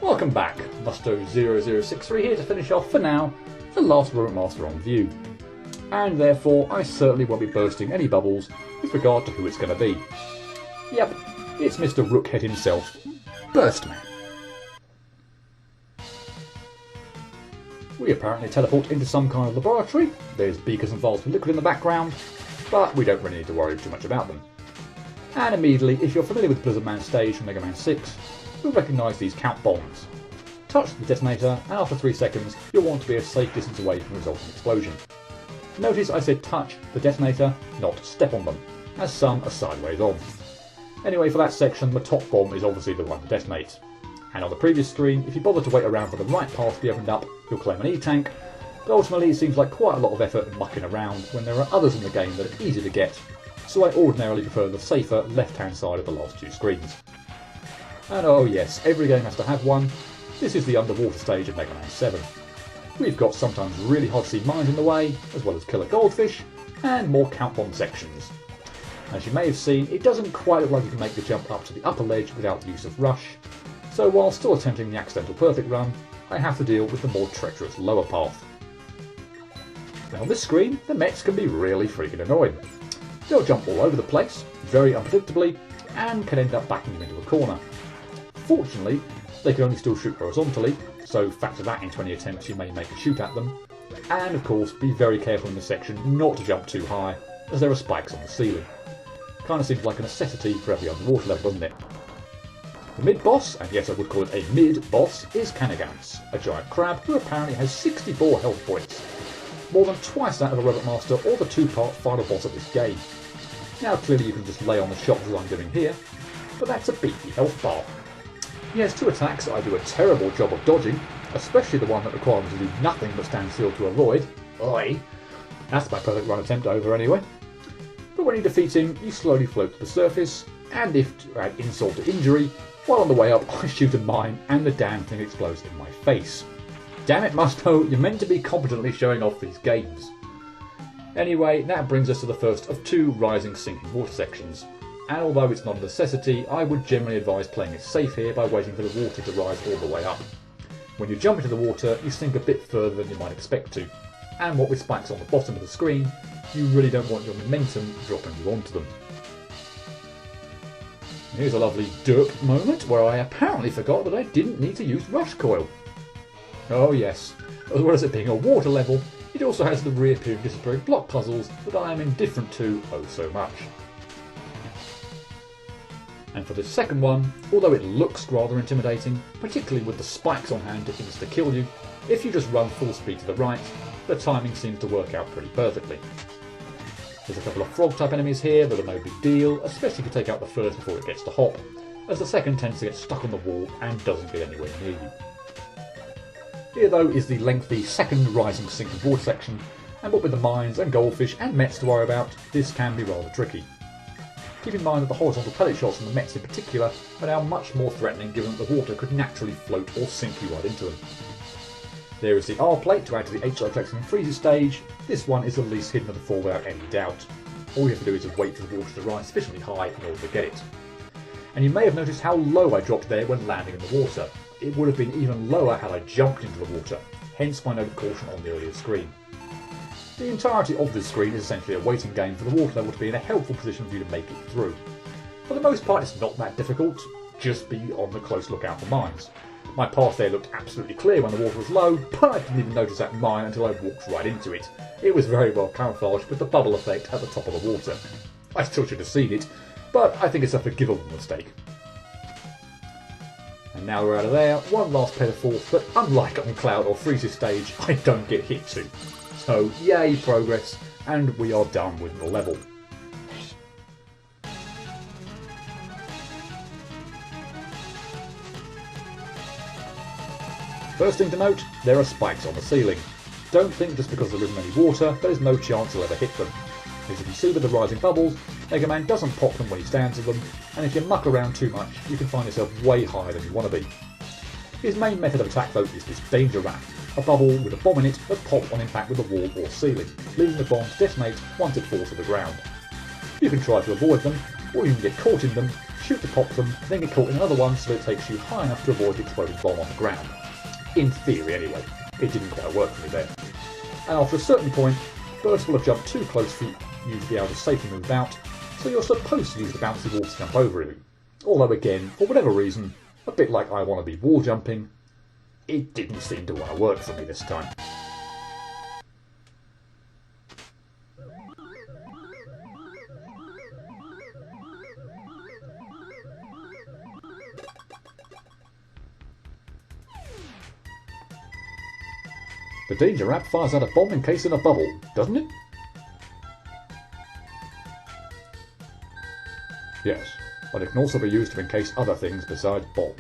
Welcome back, Musto0063 here to finish off, for now, the last Robot Master on view. And therefore, I certainly won't be bursting any bubbles with regard to who it's going to be. Yep, it's Mr. Rookhead himself, Burstman. We apparently teleport into some kind of laboratory. There's beakers and vials with liquid in the background, but we don't really need to worry too much about them. And immediately, if you're familiar with Blizzard Man Stage from Mega Man 6, you'll recognise these count bombs. Touch the detonator, and after 3 seconds, you'll want to be a safe distance away from the resulting explosion. Notice I said touch the detonator, not step on them, as some are sideways on. Anyway, for that section, the top bomb is obviously the one to detonate. And on the previous screen, if you bother to wait around for the right path to be opened up, you'll claim an E-tank, but ultimately it seems like quite a lot of effort mucking around when there are others in the game that are easy to get, so I ordinarily prefer the safer left-hand side of the last 2 screens. And oh yes, every game has to have one. This is the underwater stage of Mega Man 7. We've got sometimes really hard to see mines in the way, as well as killer goldfish, and more count bomb sections. As you may have seen, it doesn't quite look like you can make the jump up to the upper ledge without the use of rush, so while still attempting the accidental perfect run, I have to deal with the more treacherous lower path. Now on this screen, the Mets can be really freaking annoying. They'll jump all over the place, very unpredictably, and can end up backing you into a corner. Fortunately, they can only still shoot horizontally, so factor that into any attempts you may make to shoot at them. And of course, be very careful in this section not to jump too high, as there are spikes on the ceiling. Kinda seems like a necessity for every underwater level, doesn't it? The mid-boss, and yes I would call it a mid-boss, is Kanagans, a giant crab who apparently has 64 health points. More than twice that of a Robot Master or the 2-part final boss of this game. Now clearly you can just lay on the shots as I'm doing here, but that's a beefy health bar. He has 2 attacks that I do a terrible job of dodging, especially the one that requires me to do nothing but stand still to avoid. Oi! That's my perfect run attempt over anyway. But when you defeat him, you slowly float to the surface, and if to add insult to injury, while on the way up I shoot a mine and the damn thing explodes in my face. Damn it Musto, you're meant to be competently showing off these games. Anyway, that brings us to the first of 2 rising sinking water sections. And although it's not a necessity, I would generally advise playing it safe here by waiting for the water to rise all the way up. When you jump into the water, you sink a bit further than you might expect to, and what with spikes on the bottom of the screen, you really don't want your momentum dropping you onto them. Here's a lovely derp moment where I apparently forgot that I didn't need to use rush coil. Oh yes, as well as it being a water level, it also has the reappearing disappearing block puzzles that I am indifferent to oh so much. And for this second one, although it looks rather intimidating, particularly with the spikes on hand to insta-kill you, if you just run full speed to the right, the timing seems to work out pretty perfectly. There's a couple of frog-type enemies here that are no big deal, especially if you take out the first before it gets to hop, as the second tends to get stuck on the wall and doesn't get anywhere near you. Here though is the lengthy second rising sinking water section, and what with the mines and goldfish and Mets to worry about, this can be rather tricky. Keep in mind that the horizontal pellet shots from the Mets in particular are now much more threatening given that the water could naturally float or sink you right into them. There is the R plate to add to the HI collection and freezer stage. This one is the least hidden of the 4 without any doubt. All you have to do is just wait for the water to rise sufficiently high in order to get it. And you may have noticed how low I dropped there when landing in the water. It would have been even lower had I jumped into the water, hence my note of caution on the earlier screen. The entirety of this screen is essentially a waiting game for the water level to be in a helpful position for you to make it through. For the most part it's not that difficult, just be on the close lookout for mines. My path there looked absolutely clear when the water was low, but I didn't even notice that mine until I walked right into it. It was very well camouflaged with the bubble effect at the top of the water. I still should have seen it, but I think it's a forgivable mistake. And now we're out of there, one last pair of forth, but unlike on Cloud or Freezer stage, I don't get hit to. So yay progress, and we are done with the level. First thing to note, there are spikes on the ceiling. Don't think just because there isn't any water, there's no chance you'll ever hit them. As you can see with the rising bubbles, Mega Man doesn't pop them when he stands in them, and if you muck around too much, you can find yourself way higher than you want to be. His main method of attack though is this danger rat, a bubble with a bomb in it that pops on impact with the wall or ceiling, leaving the bomb to detonate once it falls to the ground. You can try to avoid them, or you can get caught in them, shoot to pop them, then get caught in another one so that it takes you high enough to avoid the exploding bomb on the ground. In theory anyway. It didn't quite work for me there. And after a certain point, bursts will have jumped too close for you to be able to safely move about, so you're supposed to use the bouncy wall to jump over it. Although again, for whatever reason, a bit like I want to be wall jumping, it didn't seem to want to work for me this time. The danger wrap fires out a bomb encased in a bubble, doesn't it? Yes, but it can also be used to encase other things besides bombs.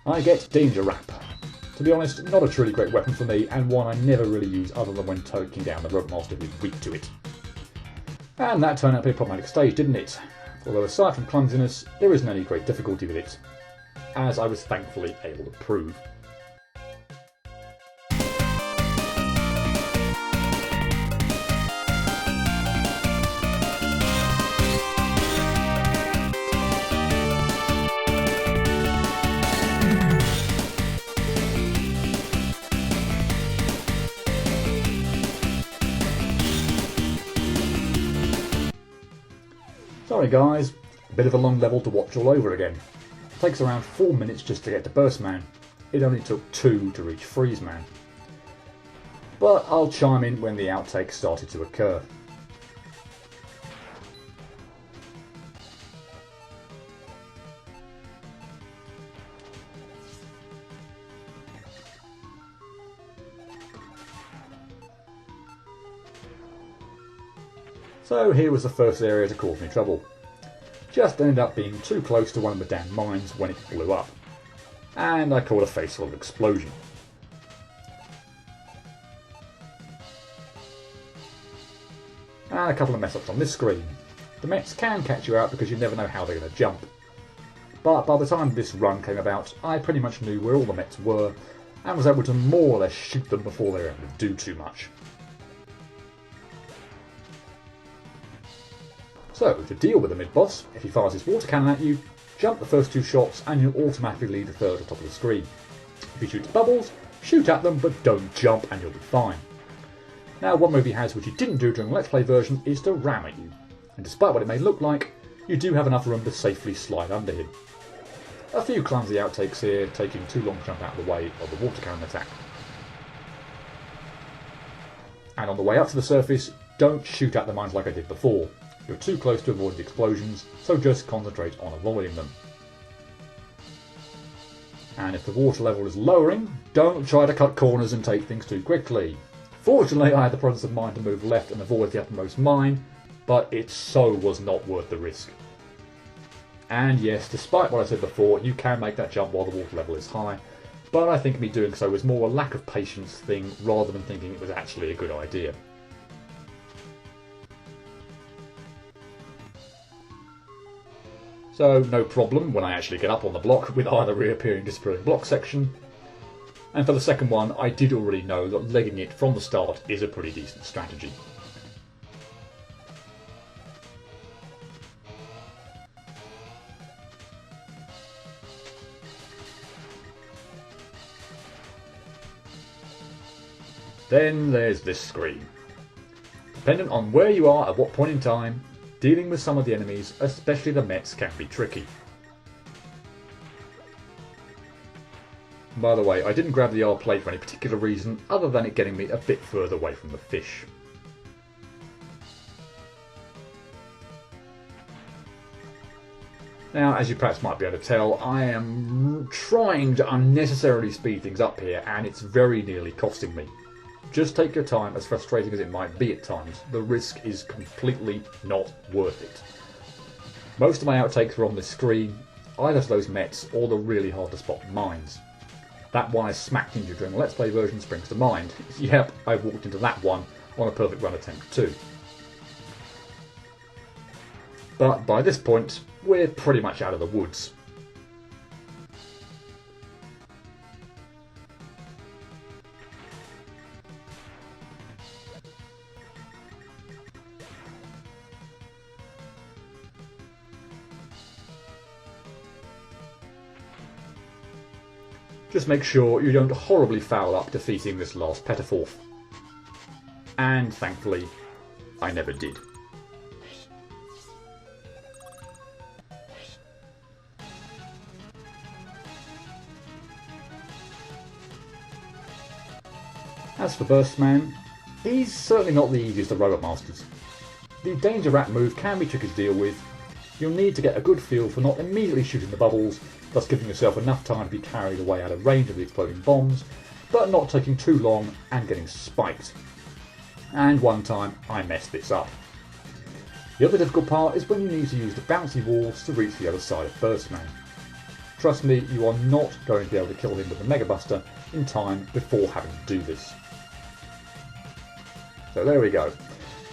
I get danger wrap. To be honest, not a truly great weapon for me, and one I never really use other than when taking down the rope master who's weak to it. And that turned out to be a problematic stage, didn't it? Although aside from clumsiness, there isn't any great difficulty with it, as I was thankfully able to prove. Sorry guys, a bit of a long level to watch all over again. It takes around 4 minutes just to get to Burst Man. It only took 2 to reach Freeze Man. But I'll chime in when the outtakes started to occur. So here was the first area to cause me trouble. Just ended up being too close to one of the damn mines when it blew up. And I caught a face full of explosion. And a couple of mess ups on this screen. The Mets can catch you out because you never know how they're going to jump. But by the time this run came about, I pretty much knew where all the Mets were and was able to more or less shoot them before they were able to do too much. So, to deal with the mid-boss, if he fires his water cannon at you, jump the first 2 shots and you'll automatically leave the third at the top of the screen. If he shoots bubbles, shoot at them but don't jump and you'll be fine. Now one move he has which he didn't do during the Let's Play version is to ram at you, and despite what it may look like, you do have enough room to safely slide under him. A few clumsy outtakes here, taking too long to jump out of the way of the water cannon attack. And on the way up to the surface, don't shoot at the mines like I did before. You're too close to avoid the explosions, so just concentrate on avoiding them. And if the water level is lowering, don't try to cut corners and take things too quickly. Fortunately, I had the presence of mind to move left and avoid the uppermost mine, but it so was not worth the risk. And yes, despite what I said before, you can make that jump while the water level is high, but I think me doing so was more a lack of patience thing rather than thinking it was actually a good idea. So no problem when I actually get up on the block with either reappearing disappearing block section. And for the second one, I did already know that legging it from the start is a pretty decent strategy. Then there's this screen. Dependent on where you are at what point in time, dealing with some of the enemies, especially the Mets, can be tricky. By the way, I didn't grab the R plate for any particular reason other than it getting me a bit further away from the fish. Now, as you perhaps might be able to tell, I am trying to unnecessarily speed things up here and it's very nearly costing me. Just take your time, as frustrating as it might be at times. The risk is completely not worth it. Most of my outtakes were on this screen, either to those Mets or the really hard to spot mines. That one I smacked into during the Let's Play version springs to mind. Yep, I walked into that one on a perfect run attempt too. But by this point, we're pretty much out of the woods. Just make sure you don't horribly foul up defeating this last Petaforth. And thankfully, I never did. As for Burstman, he's certainly not the easiest of Robot Masters. The Danger Rat move can be tricky to deal with. You'll need to get a good feel for not immediately shooting the bubbles, thus giving yourself enough time to be carried away out of range of the exploding bombs, but not taking too long and getting spiked. And one time I messed this up. The other difficult part is when you need to use the bouncy walls to reach the other side of Burstman. Trust me, you are not going to be able to kill him with the Mega Buster in time before having to do this. So there we go.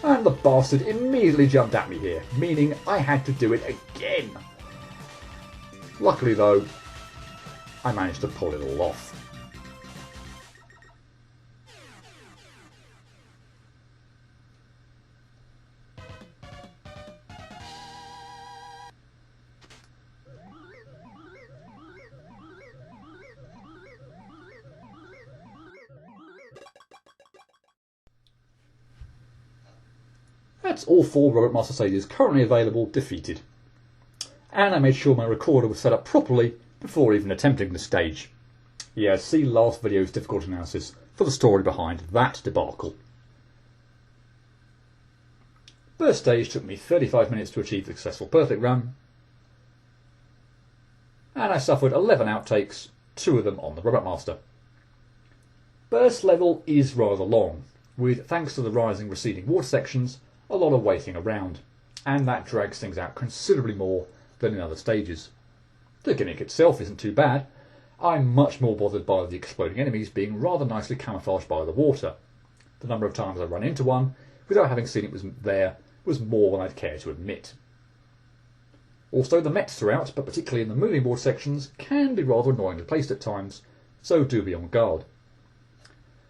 And the bastard immediately jumped at me here, meaning I had to do it again. Luckily though, I managed to pull it all off. That's all 4 Robot Master stages currently available defeated. And I made sure my recorder was set up properly before even attempting the stage. Yeah, see last video's difficulty analysis for the story behind that debacle. First stage took me 35 minutes to achieve the successful perfect run, and I suffered 11 outtakes, 2 of them on the Robot Master. Burst level is rather long, with, thanks to the rising receding water sections, a lot of waiting around, and that drags things out considerably more than in other stages. The gimmick itself isn't too bad. I'm much more bothered by the exploding enemies being rather nicely camouflaged by the water. The number of times I run into one, without having seen it was there, was more than I'd care to admit. Also, the mechs throughout, but particularly in the moving board sections, can be rather annoyingly placed at times, so do be on guard.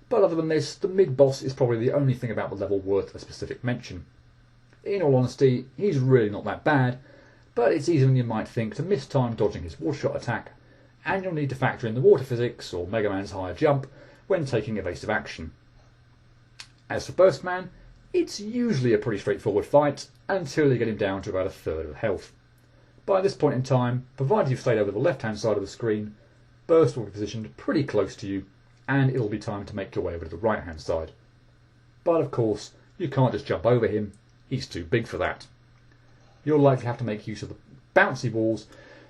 But other than this, the mid-boss is probably the only thing about the level worth a specific mention. In all honesty, he's really not that bad, but it's easier than you might think to miss time dodging his water shot attack, and you'll need to factor in the water physics, or Mega Man's higher jump, when taking evasive action. As for Burstman, it's usually a pretty straightforward fight, until you get him down to about a third of health. By this point in time, provided you've stayed over the left-hand side of the screen, Burst will be positioned pretty close to you, and it'll be time to make your way over to the right-hand side. But of course, you can't just jump over him, he's too big for that. You'll likely have to make use of the bouncy walls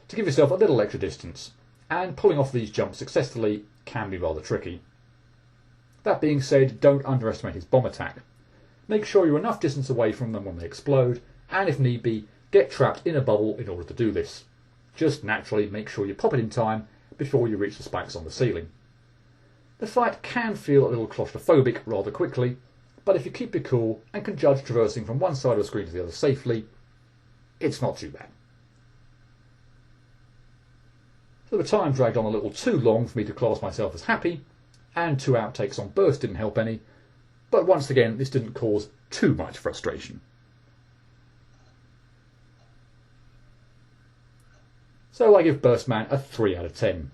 to give yourself a little extra distance, and pulling off these jumps successfully can be rather tricky. That being said, don't underestimate his bomb attack. Make sure you're enough distance away from them when they explode, and if need be, get trapped in a bubble in order to do this. Just naturally make sure you pop it in time before you reach the spikes on the ceiling. The fight can feel a little claustrophobic rather quickly, but if you keep your cool and can judge traversing from one side of the screen to the other safely, it's not too bad. So the time dragged on a little too long for me to class myself as happy, and 2 outtakes on Burst didn't help any, but once again this didn't cause too much frustration. So I give Burstman a 3 out of 10.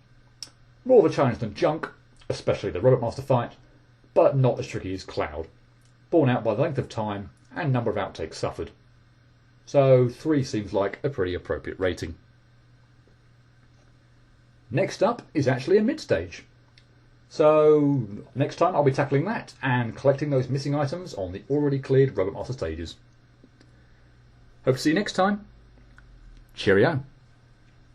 More of a challenge than Junk, especially the Robot Master fight, but not as tricky as Cloud, borne out by the length of time and number of outtakes suffered. So 3 seems like a pretty appropriate rating. Next up is actually a mid-stage. So next time I'll be tackling that and collecting those missing items on the already cleared Robot Master stages. Hope to see you next time. Cheerio.